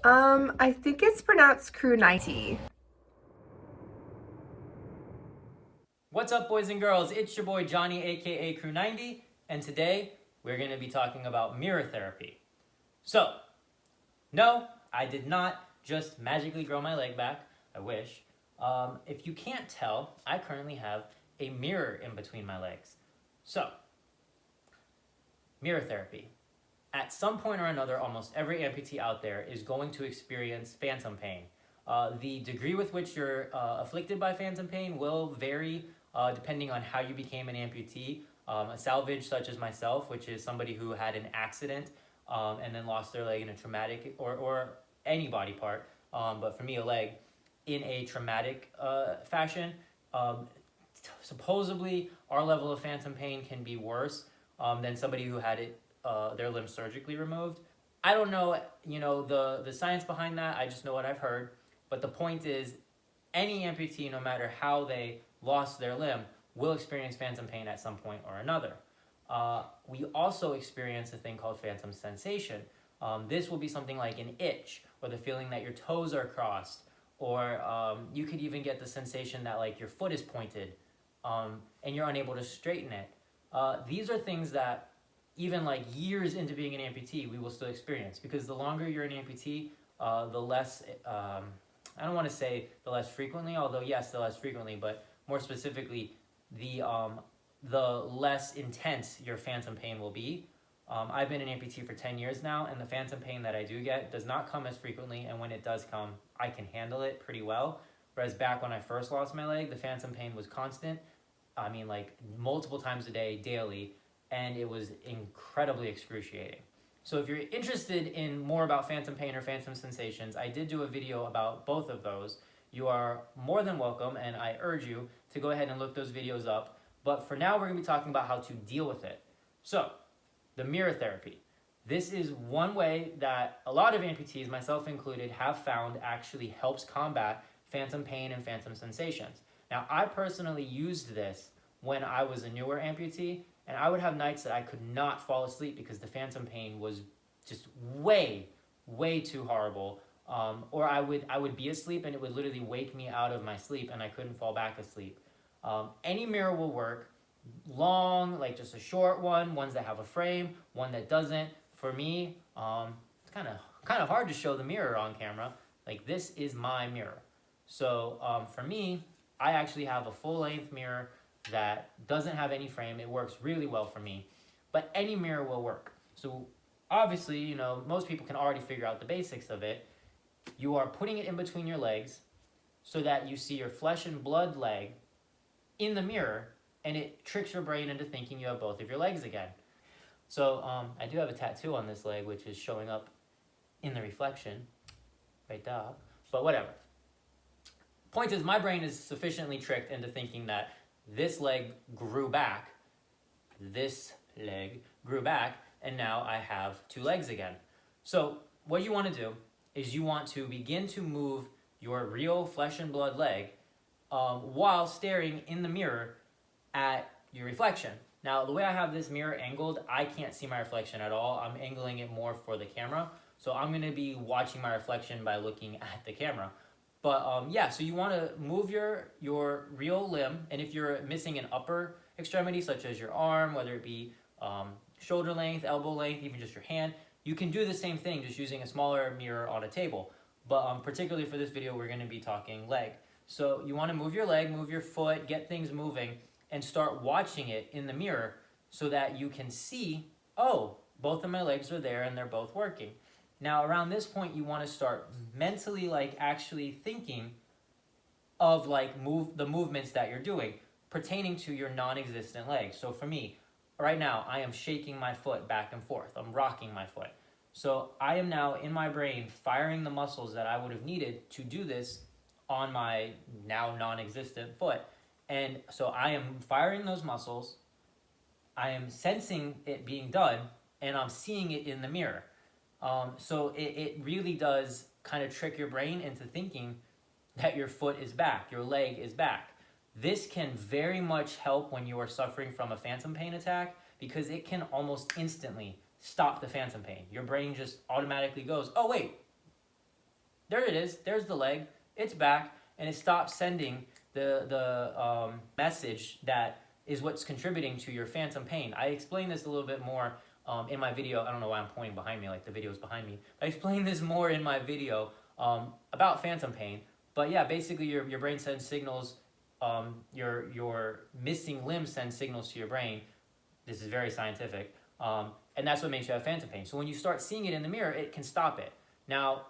I think it's pronounced crew 90. What's up, boys and girls? It's your boy Johnny, aka Crew 90, and today we're going to be talking about mirror therapy. So, no, I did not just magically grow my leg back. I wish. If you can't tell, I currently have a mirror in between my legs. So, mirror therapy. At some point or another, almost every amputee out there is going to experience phantom pain. The degree with which you're afflicted by phantom pain will vary depending on how you became an amputee. A salvage such as myself, which is somebody who had an accident and then lost their leg in a traumatic, or any body part, but for me, a leg, in a traumatic fashion. Um, Supposedly, our level of phantom pain can be worse than somebody who had their limb surgically removed. I don't know, the science behind that. I just know what I've heard. But the point is, any amputee, no matter how they lost their limb, will experience phantom pain at some point or another. We also experience a thing called phantom sensation. This will be something like an itch, or the feeling that your toes are crossed, or you could even get the sensation that like your foot is pointed, and you're unable to straighten it. These are things that even like years into being an amputee, we will still experience, because the longer you're an amputee, the less, I don't want to say the less frequently, although yes, the less frequently, but more specifically, the less intense your phantom pain will be. I've been an amputee for 10 years now, and the phantom pain that I do get does not come as frequently, and when it does come, I can handle it pretty well. Whereas back when I first lost my leg, the phantom pain was constant. I mean, like multiple times a day, daily, and it was incredibly excruciating. So if you're interested in more about phantom pain or phantom sensations, I did do a video about both of those. You are more than welcome, and I urge you to go ahead and look those videos up. But for now, we're going to be talking about how to deal with it. So, the mirror therapy. This is one way that a lot of amputees, myself included, have found actually helps combat phantom pain and phantom sensations. Now, I personally used this when I was a newer amputee, and I would have nights that I could not fall asleep because the phantom pain was just way too horrible. Or I would be asleep and it would literally wake me out of my sleep and I couldn't fall back asleep. Any mirror will work. Long, like just a short one, ones that have a frame, one that doesn't. For me, it's kind of hard to show the mirror on camera. Like, this is my mirror. So for me, I actually have a full length mirror that doesn't have any frame. It works really well for me, but any mirror will work. So obviously, most people can already figure out the basics of it. You are putting it in between your legs so that you see your flesh and blood leg in the mirror, and it tricks your brain into thinking you have both of your legs again. So I do have a tattoo on this leg, which is showing up in the reflection right there, but whatever. Point is, my brain is sufficiently tricked into thinking that this leg grew back, and now I have two legs again. So what you want to do is you want to begin to move your real flesh and blood leg while staring in the mirror at your reflection. Now, the way I have this mirror angled, I can't see my reflection at all. I'm angling it more for the camera. So I'm going to be watching my reflection by looking at the camera. But yeah, so you want to move your real limb, and if you're missing an upper extremity, such as your arm, whether it be shoulder length, elbow length, even just your hand, you can do the same thing, just using a smaller mirror on a table. But particularly for this video, we're going to be talking leg. So you want to move your leg, move your foot, get things moving, and start watching it in the mirror so that you can see, oh, both of my legs are there and they're both working. Now, around this point, you want to start mentally, like, actually thinking of, like, the movements that you're doing pertaining to your non-existent leg. So for me, right now, I am shaking my foot back and forth. I'm rocking my foot. So I am now, in my brain, firing the muscles that I would have needed to do this on my now non-existent foot. And so I am firing those muscles, I am sensing it being done, and I'm seeing it in the mirror. So it really does kind of trick your brain into thinking that your foot is back, your leg is back. This can very much help when you are suffering from a phantom pain attack, because it can almost instantly stop the phantom pain. Your brain just automatically goes, oh wait, there it is. There's the leg. It's back, and it stops sending the message that is what's contributing to your phantom pain. I explained this a little bit more in my video. I don't know why I'm pointing behind me like the video is behind me. I explained this more in my video about phantom pain. But yeah, basically your brain sends signals, your missing limb sends signals to your brain. This is very scientific. And that's what makes you have phantom pain. So when you start seeing it in the mirror, it can stop it. Now,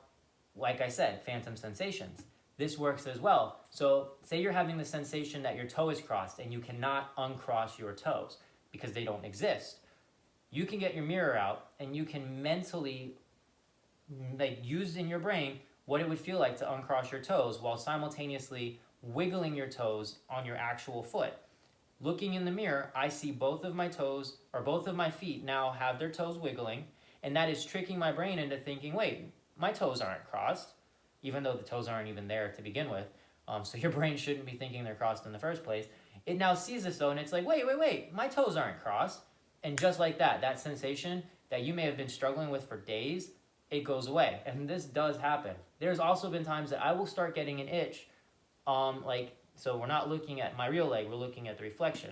like I said, phantom sensations. This works as well. So say you're having the sensation that your toe is crossed and you cannot uncross your toes because they don't exist. You can get your mirror out and you can mentally use in your brain what it would feel like to uncross your toes while simultaneously wiggling your toes on your actual foot. Looking in the mirror, I see both of my toes, or both of my feet now have their toes wiggling, and that is tricking my brain into thinking, wait, my toes aren't crossed, even though the toes aren't even there to begin with. So your brain shouldn't be thinking they're crossed in the first place. It now sees this though, and it's like, wait, my toes aren't crossed. And just like that, that sensation that you may have been struggling with for days, it goes away. And this does happen. There's also been times that I will start getting an itch, so we're not looking at my real leg, we're looking at the reflection.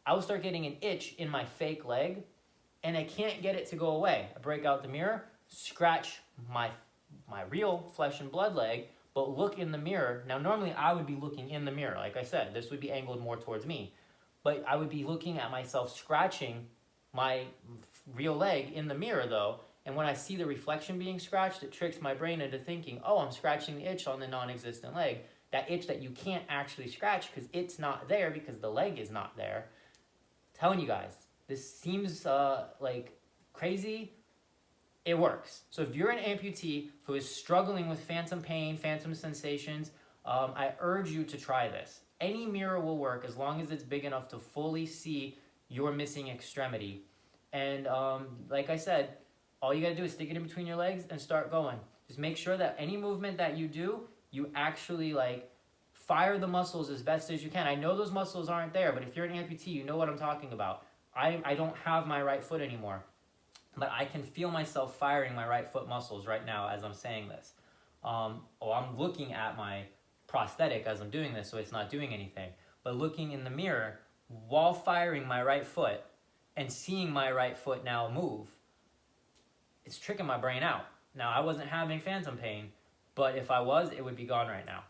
I will start getting an itch in my fake leg, and I can't get it to go away. I break out the mirror, scratch my real flesh and blood leg, but look in the mirror. Now, normally I would be looking in the mirror. Like I said, this would be angled more towards me. But I would be looking at myself scratching my real leg in the mirror, though. And when I see the reflection being scratched, it tricks my brain into thinking, oh, I'm scratching the itch on the non-existent leg. That itch that you can't actually scratch because it's not there because the leg is not there. I'm telling you guys, this seems like crazy. It works. So if you're an amputee who is struggling with phantom pain, phantom sensations, I urge you to try this. Any mirror will work as long as it's big enough to fully see your missing extremity. And like I said, all you gotta do is stick it in between your legs and start going. Just make sure that any movement that you do, you actually fire the muscles as best as you can. I know those muscles aren't there, but if you're an amputee, you know what I'm talking about. I don't have my right foot anymore, but I can feel myself firing my right foot muscles right now as I'm saying this. I'm looking at my prosthetic as I'm doing this, so it's not doing anything. But looking in the mirror while firing my right foot and seeing my right foot now move, it's tricking my brain out. Now, I wasn't having phantom pain, but if I was, it would be gone right now.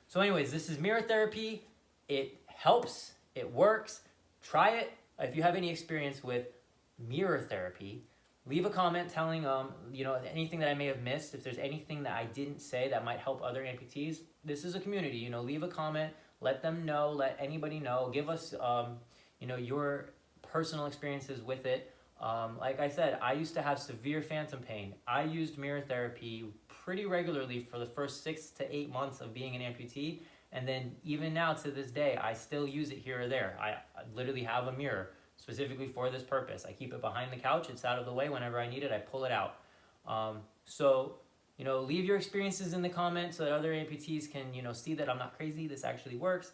So anyways, this is mirror therapy. It helps. It works. Try it. If you have any experience with mirror therapy, leave a comment telling anything that I may have missed. If there's anything that I didn't say that might help other amputees, this is a community. Leave a comment. Let them know. Let anybody know. Give us your personal experiences with it. Like I said, I used to have severe phantom pain. I used mirror therapy pretty regularly for the first 6 to 8 months of being an amputee. And then even now to this day, I still use it here or there. I literally have a mirror specifically for this purpose. I keep it behind the couch. It's out of the way. Whenever I need it, I pull it out. Leave your experiences in the comments so that other amputees can, see that I'm not crazy. This actually works.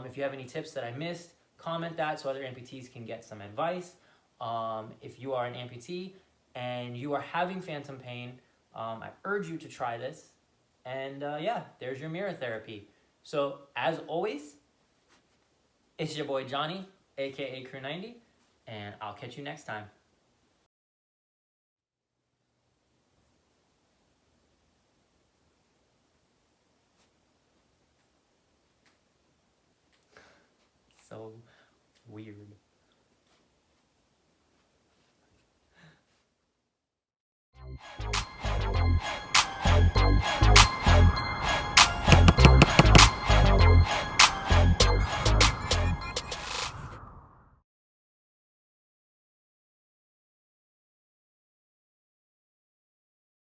If you have any tips that I missed, comment that so other amputees can get some advice. If you are an amputee and you are having phantom pain, I urge you to try this. And there's your mirror therapy. So as always, it's your boy Johnny, aka Crew 90, and I'll catch you next time. So weird.